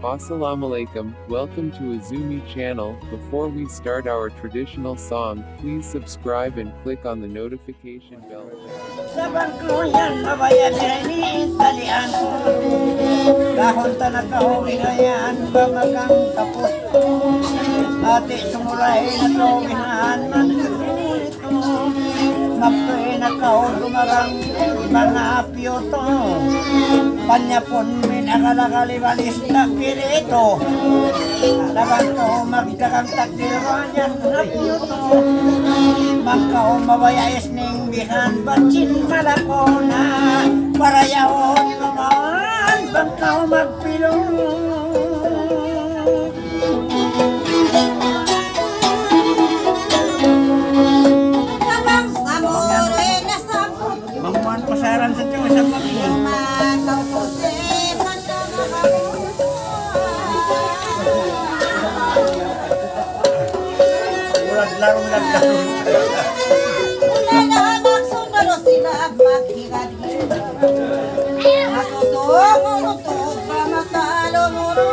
Assalamualaikum, welcome to Azumi channel. Before we start our traditional song, please subscribe and click on the notification bell. Sabang ko yan, mabayad ini talian ko. Kahon ta nakahawingayan, bamagang tapos. Ati sumulay na kawihan, manito. Magpay na kahon gumarang mga apyo to. Panyapon min akalakalibalis na pirito. Laban ko magdakang takdirwanyan, apyo to. Magkao mabayais ning bihan bacin malakona parayawon naman bangkao magpilong Abang samore na sabot mamuan pasaran sa tiyo sa pagkain mataw ko se ulag larong wala na magsunod sila maghigad-higad masusong to pa makalumuro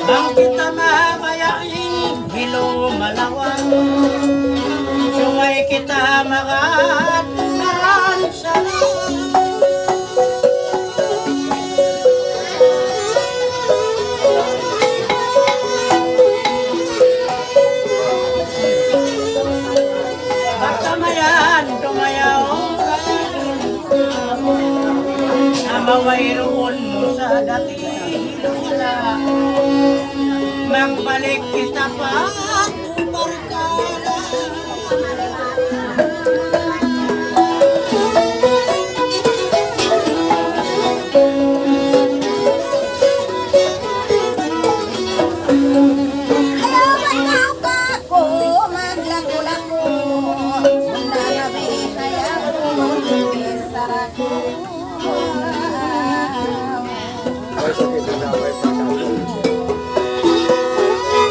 ang kita mamayain hilo malawang sungay kita magat naran sa Batamayan, tumayaw Namawayroon mo sa dati wala Magbalik kita pa Kumarkala ayaw ikaw ka ko maglago-lago wala na bihaya ko isarako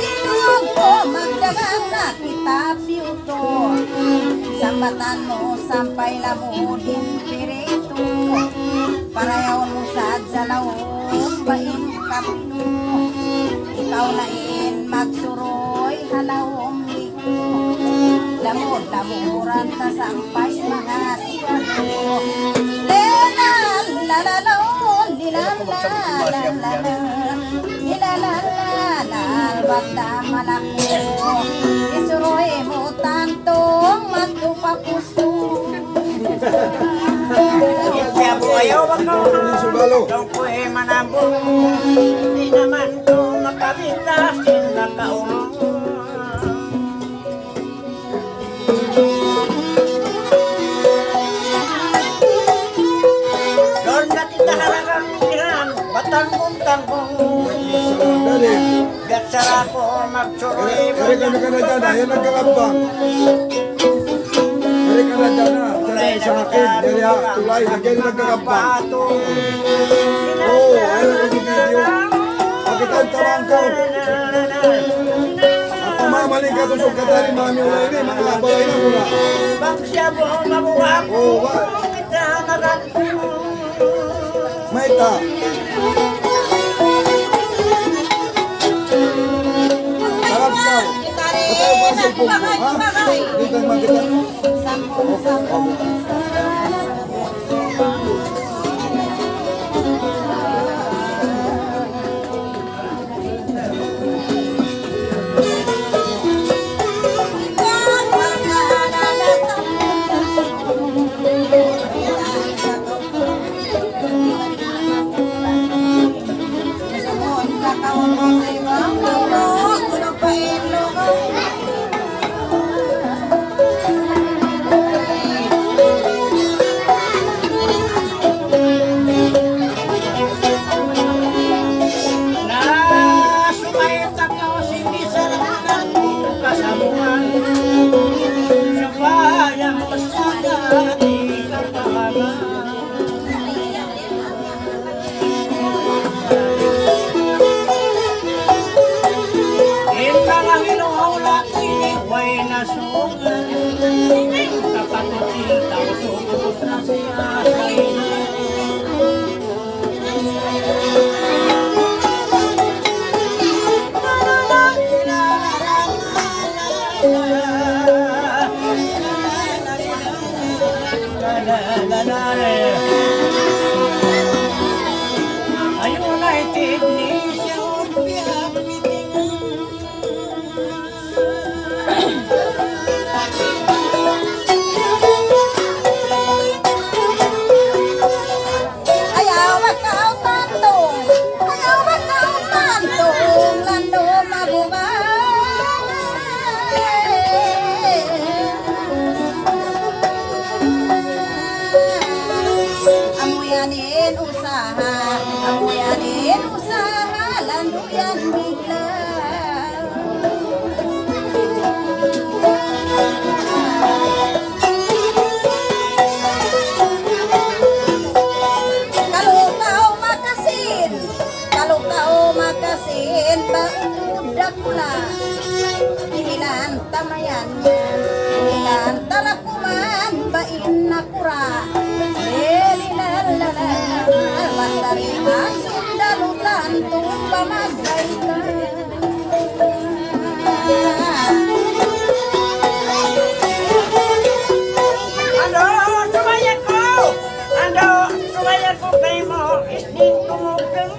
Tingog ko magdagang na kita piuto Sambatan mo sampay labudin pirito Parayaw mo sa dalaw bain kapino Ikaw na in magsuroy halawong liko Lamod-lamuran ta sampay mga sigado Lelan lalalon dilalalala Nilalalal bagda malako Isuroy mo tantong magtupapusto Kaya po ayaw wag ko Dong ko manambong Hindi naman ko makabitasin na kaulong Doon na kita halagang iran Batang-bung-tangbong Gatsara ko magsuroy Hari ka na dyan, ayan nagkakabang. Hari ka na dyan na, dyan sa akin, dyan ya, tulay, lagyan na nagkakabang. Oo, ayan ang video. Pakitan tamang ko. At pamamaling ka tusok ka tali, mami ulay ni, mga labalay na mula. Bagsya mo mabuha ko Oo, ba? Kita maratong Maita. Harap ka. Patay ba ang cellphone ko, ha? Dito yung makita. Sampung-sampung Ayun ay tigni siya biyak Ayaw makaw tantong, lando mabubay. Amuyanin usaha, lando yan bigla. Kalutaw makasin, baudak pula. Ilan tamayan yan, ilan tarakuman, bain na kura. Lilalala, bandari asong dalutan, tumba magbaykan. Ando, sumayan ko kay mo, isning kumukang.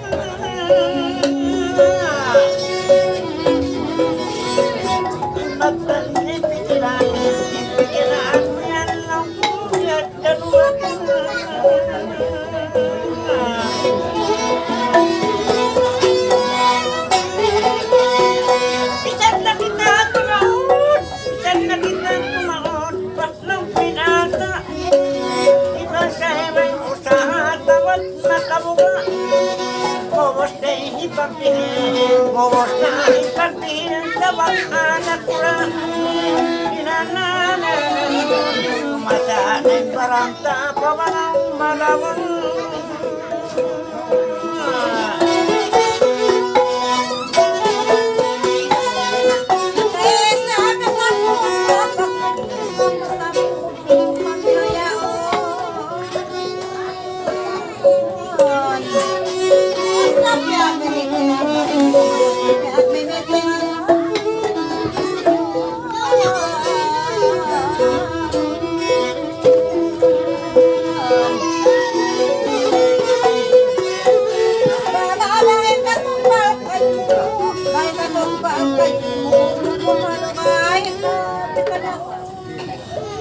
Matan ipikiran mo yan lang kuyat kanuwakan. Bisan na kita tumaon, baklang pinata. Iban sa'y may usaha, tawad makabuka. Bobos na ipagpihin, tawag anak kura. Inananan, masanay paranta, pamanang malawang.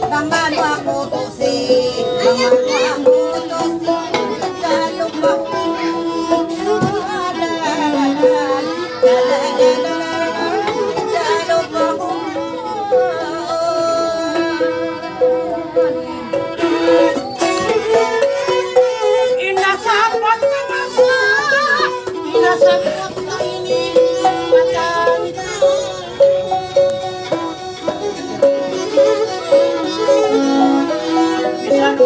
Bangano ako to si, bangano ako to si, dalog ako. Dalog ako. Inasapot na masa, inasapot na inimatanda. Bisan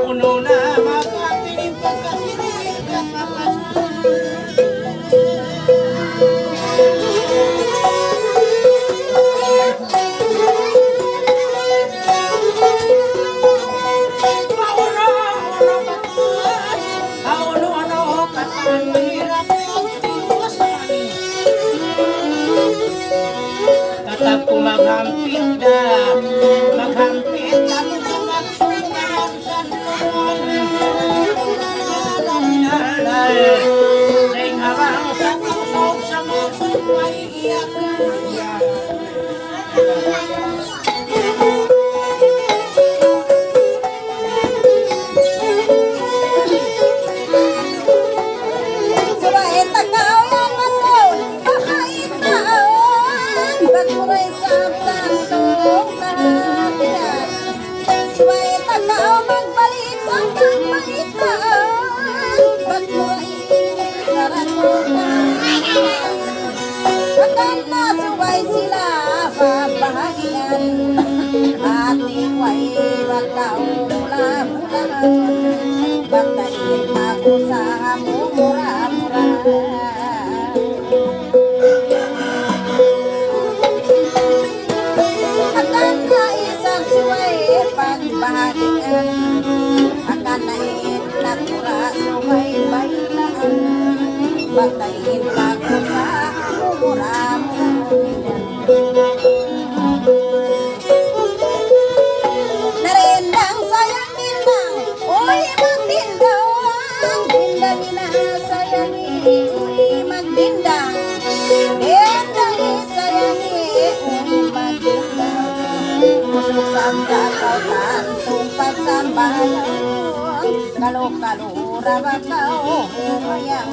uno na mapapin, pagkasirikan tatap ko maghampit na, maghampit ako magsungan sa luwan. Ring harang sa kusog sa musog may iyak. Subahin takaw yung matol, bakain taon, bagmuray sa plantong kahatian. Subahin takaw magbalik sa kagmaitaan, bagmuray sa ratutan. Pagkanta subay sila pabahagian, ating way rataw mula-mulahan. Bantayin ako sa mumura-mura. Akan na isang suway pagbahagian, akan na inakura suway bailaan. Bantayin ako sa mumura-mura. sa kautan tungpag sambayan kalok-kalura bakao humayang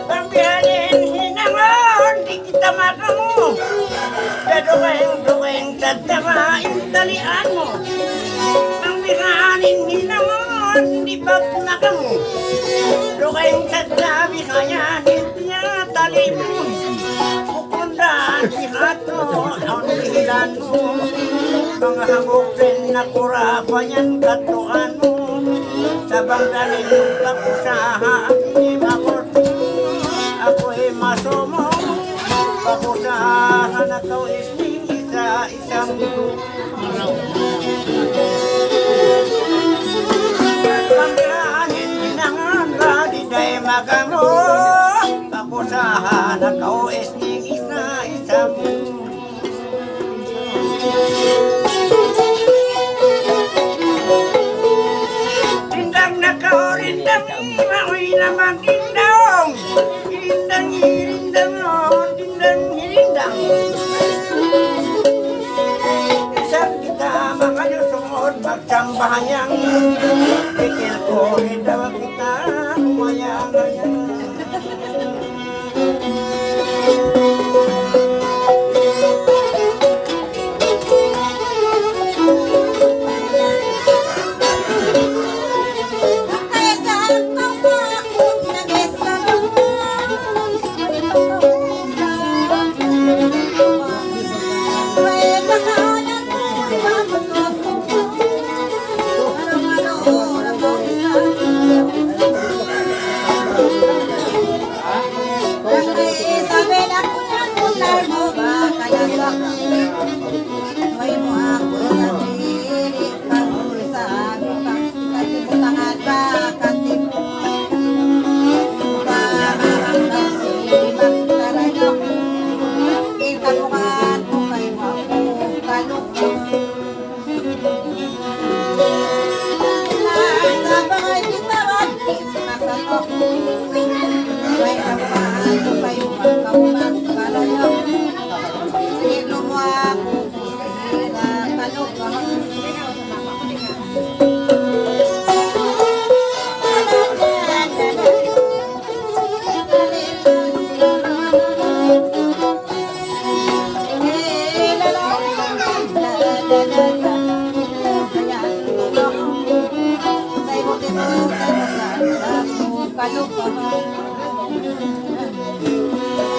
Pambiyanin hinangon, di kita makamu. Dadukeng-dukeng sa tamain talian mo. Pambiyanin hinangon, di pagmakamu. Dukeng sa tabi kayanin niya tali mo. Pupundan ihato, ang lihilan mo. Pangahagupin na kurapayan katuan mo. Sa bangganin mong pakusaha, di makot. Ako'y masumo, pakusahan na ikaw isning isa-isang araw. Panglanin hinangan ka, di day magamo, pakusahan na ikaw isning isa-isang rindang na ikaw, rindang maoy naman rindang. Rindang hirindang on, rindang hirindang. Isang kita makayusod, magsambayang. Pikil ko, hindaw kita, humayang-hayang.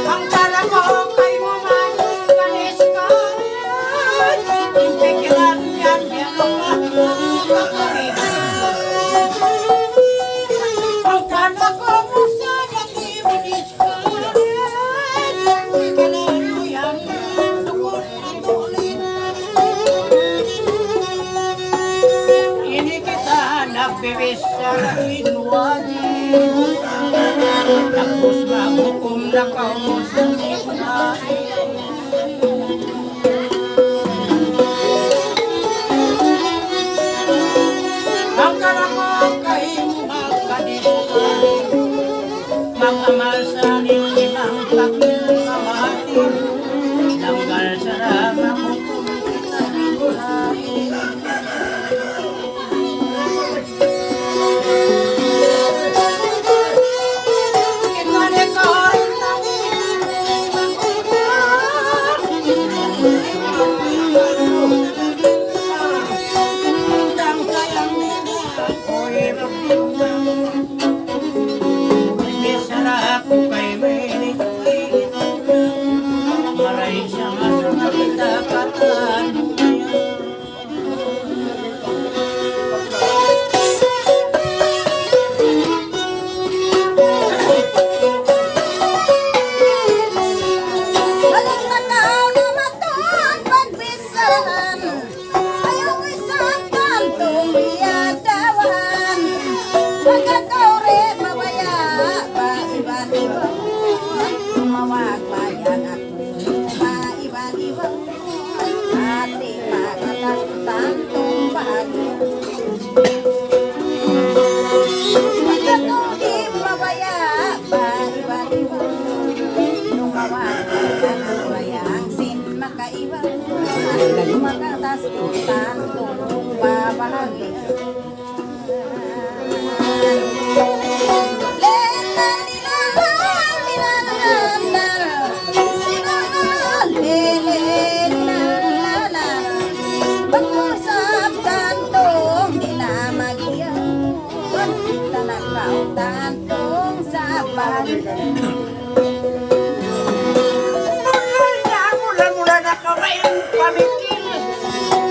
Ang kala ko kay mo man kanis ka. Pikiran yan, bilang makakarinig. Ang kala ko mo sana kibinis ka. Pikiran mo yan, tukot na tulin. Ini kita nagbibis sa inuwagin. Tapos maghukom na kao sa lipunan. Ang kalamang kayo magkadipukan, mag-amal sa limang pagkilamatin, tanggal sa ramang hukom kita lipunan. magkatasutan kung babahagi. Pag-usap kantong di na mag-iyan, tanakaw tantong sa pagdaan. Mula-mula na kawain pamikil,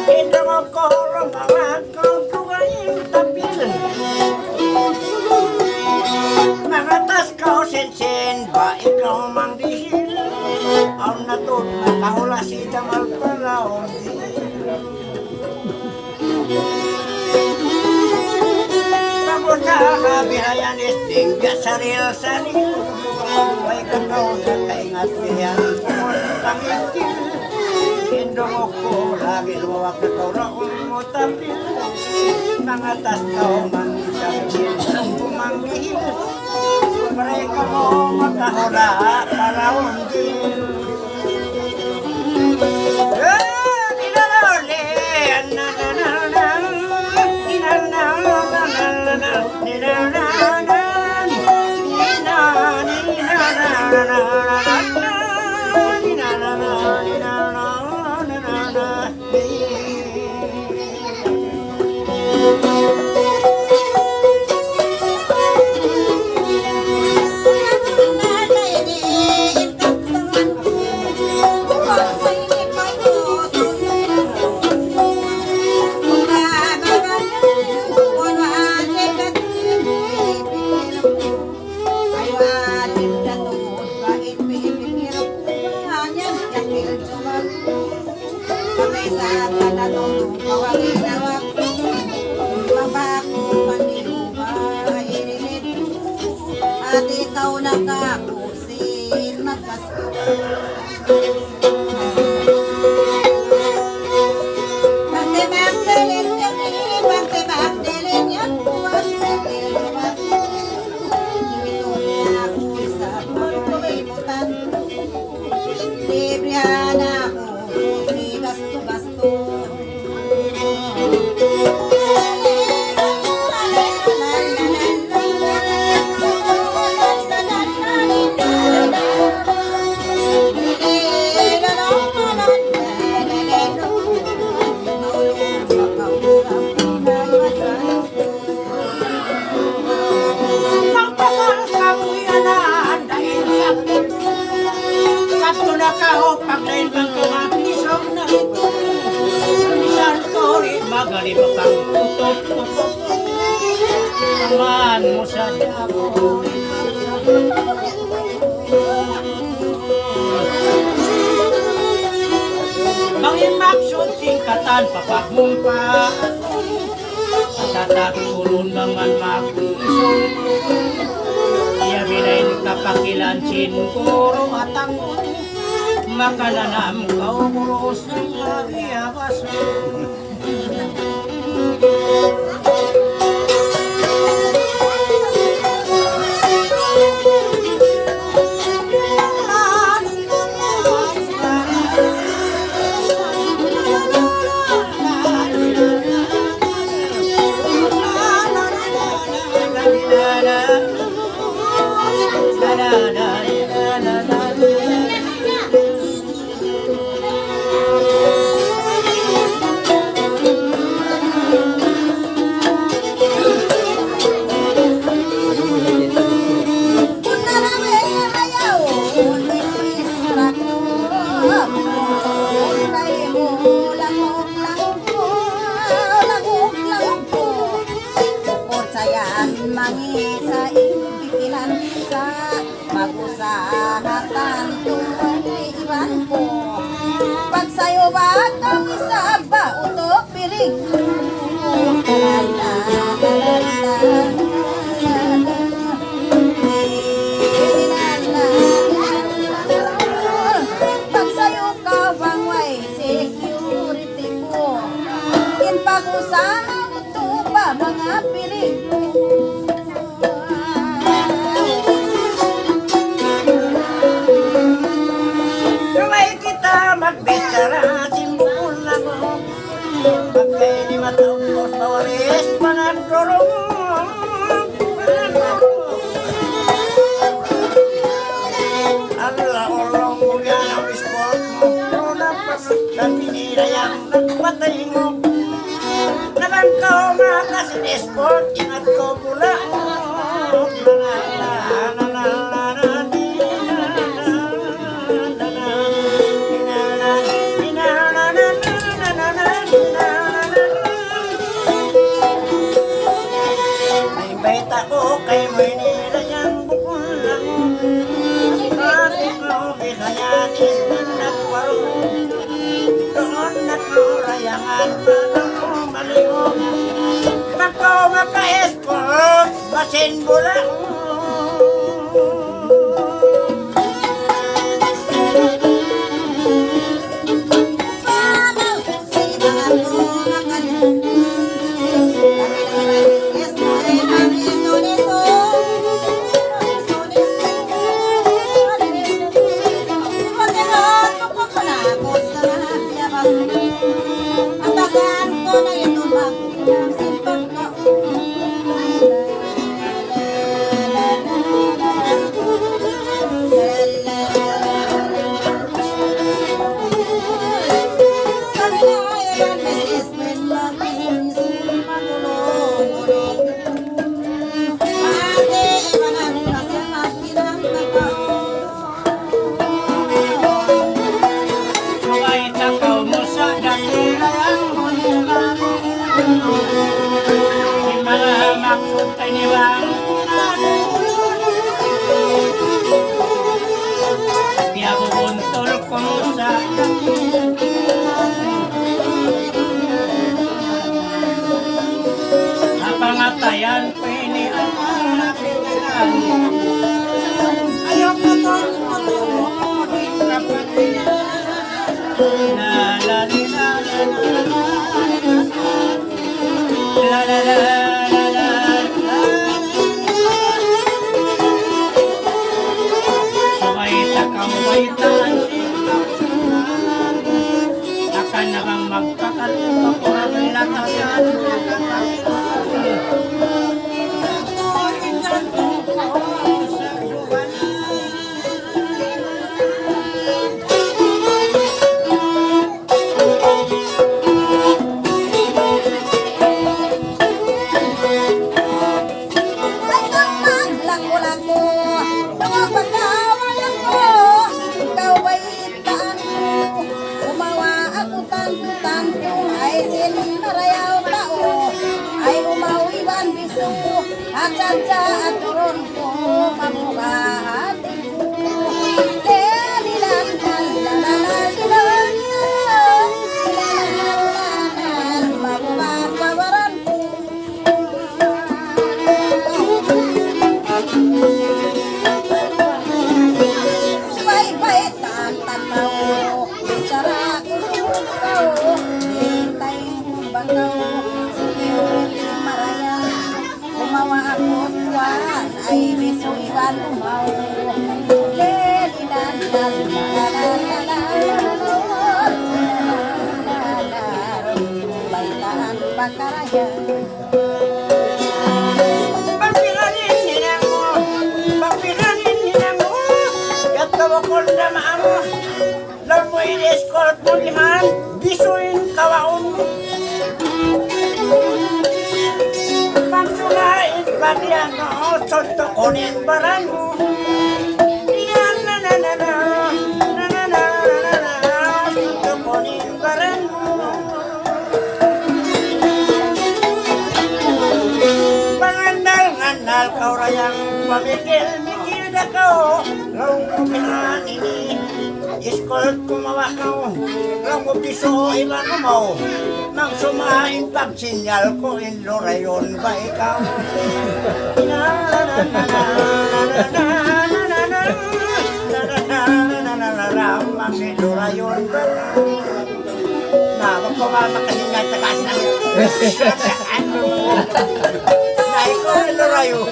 ito mo ko mga kautugayin tapil. Mga tas ko sen-sen ba ikaw mang dihil, ang natod na kahula si Jamal Paraon dihil. Pag-usaha bihayan isting saril-saril, may kakao na kaingat biyan kumon pangikil. Indong ko lagi lumawak na kauraon mo tapil, mga tas ko man isapil ang pumanggihil. Mereka mo makahula Paraon din. At ikaw nakakusin magpasko. Pagtibak-dilin yan, pagtibak-dilin yan, pagtibak-dilin. Ito niya ako sa pagkalimutan. Librihan ako, si gasto-gasto. Pagdain bang kamapisok na ito, isang kori magali pa pang tutok-tutok. Aman mo sa dako. Mangimaksyon singkatan papagmumpa, tatatagulon naman mag-isyon. Iya bilain kapakilan sinkuro at angon, makananam kau burus ng agiyabas. Mangisa ibikilan sa mag-usahatan tuwalay iwan ko. Pag sa'yo ba kami sa bautok piling? Pag sa'yo ka bangway security ko, in pag-usahan ito ba mga piling? Magbisara simbol na mo lorong Allah Allah mulia ng sport mo dapat sa pinira yang nagpatay mo naman ka umakasin sport ingat ko pula ako kay Manila yang bukol lang Bakit ko binayanin na nagwarong Doon nakurayangan Palang ko malimong Bako maka-escort Basin bulang Pangatayan ko ini ang napigilan ayaw ko tong patuloy kapatiyan la la la la la la la Kawaita kawaitan akan nakang magkakalupa ko ang latasan Caca aturun ko mabuka hatiku Baik-baik tantan mau bicara kau Dintai bangau Kumawa ako tuwan ay bisuiwan mau Lelidan Baitaan bakaraya Pagpiranin ninang mo Kat kawakol na maamo Lang mo in-escort mo lihan Bisuin kawaon mo Pansulain bagian mo Sonto kunin baran mo Sonto kunin baran mo Pangandal-ngandal kau rayang pamikil-mikil na kau Lang mo pinahan ini Escort kumawa kau Lang mo piso ilan mo Nang sumain pagsinyal ko ilo rayon ba ikaw Ang ilo rayon ba Na magpamamakasingal tagas na Na ikaw ilo rayon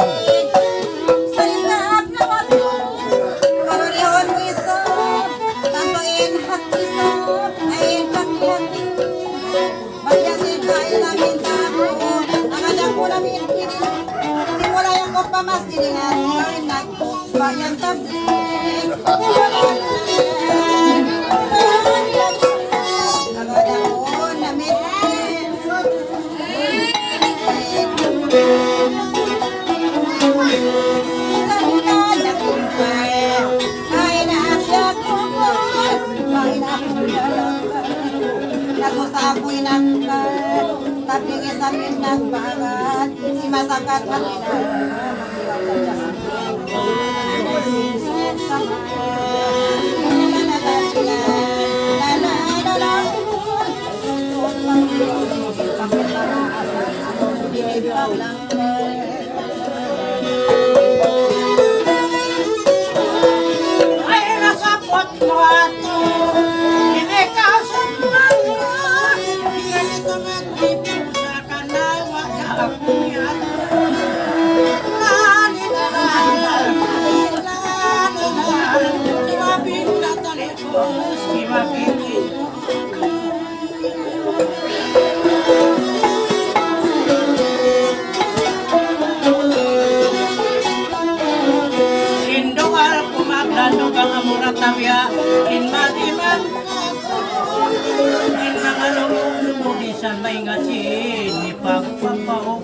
Namin ako'y tabing isamin nagbagat, si masagat kanina. Ay nasapot mo ato, hindi ka sumang mo. Ganito man bibig sa kanawa ka ako yan. Simapin na tali ko, simapin ito. Sindual kumaglandog ang amuratawya, inmadiman ako. In mga lumubisan may ngatsin, ipagpapao.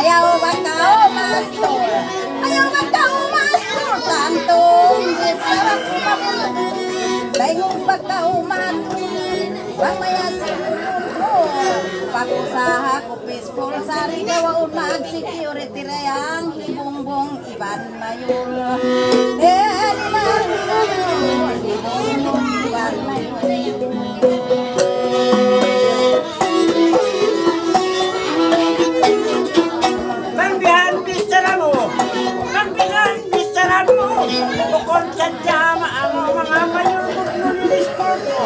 Ayaw magkaumastor, ayaw magkaumastor, tantong isarap mamulat. Dahil pagkaumator, mamaya sinulong ko. Pakusaha ko peaceful, sari gawaon mag-security rayang hibongbong iban mayor. Hibongbong iban mayor. Nangbihan bisaran mo, nangbihan bisaran mo. Bukod sa dama ang mga mayor mo nililiskordo.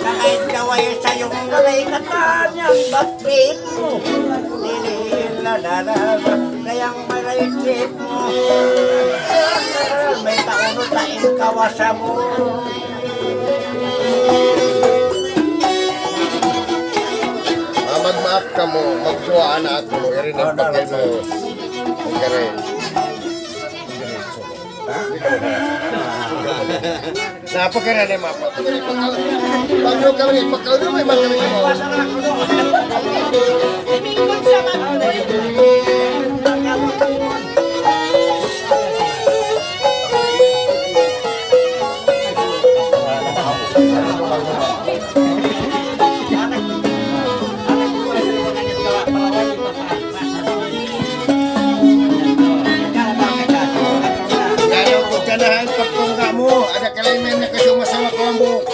Kahit gaway sa iyong balay katanyang batrip mo. Nililalala, kayang malay trip mo. May taon o tain kawasa mo. Magmaak ka mo, magsuwaan na ako, irin ang pagkil mo. Ang kare. Napakira na yung mapa. Pagkaw kami, pagkaw na may mga kami mo. Mingon sa mga Kaya ko ganahan pagkungga mo, ada kalainan na kasi umasawa ko ang buhok.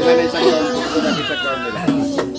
Sila na isang taon, kung na bisa ka nila.